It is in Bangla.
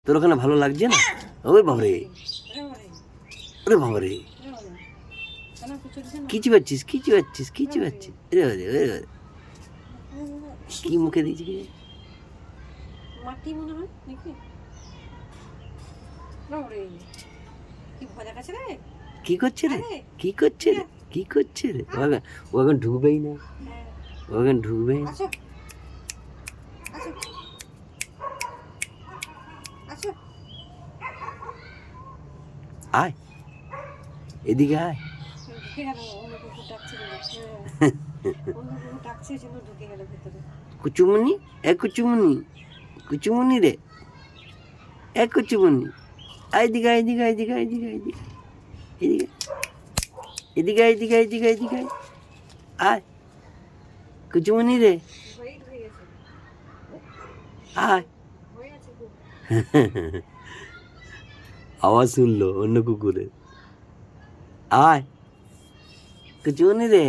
তোর ওখানে ভালো লাগছে না? ওরে বাবরে, ওরে বাবরে, কিছু পাচ্ছিস, কিছু পাচ্ছিস, কিছু পাচ্ছিস, কি মুখে দিয়েছি মাটি মনে হয় নাকি? কি ভয় দেখাচ্ছে রে? কি করছে রে, কি করছে রে, কি করছে রে? ও এখন ঢুকবেই না, ও এখন ঢুকবেই না। আসো আসো আসো, আয় এদিকে আয়। ঢুকে গেল। অন্য কুকুর ডাকছে, অন্য কুকুর ডাকছে, জন্য ঢুকে গেল ভেতরে। কুচুমনি, এ কুচুমনি, কুচুমনি রে, এ কুচুমনি, এদিকে এদিকে এদিকে এদিকে এদিকে এদিকে এদিকে এদিকে এদিকে আয় কুচুমনি রে, ভয়েই ঢুকে গেছে, আয়। ভয় আছে খুব। আওয়াজ শুনলো অন্য কুকুরের। আয় কুচুমনি রে।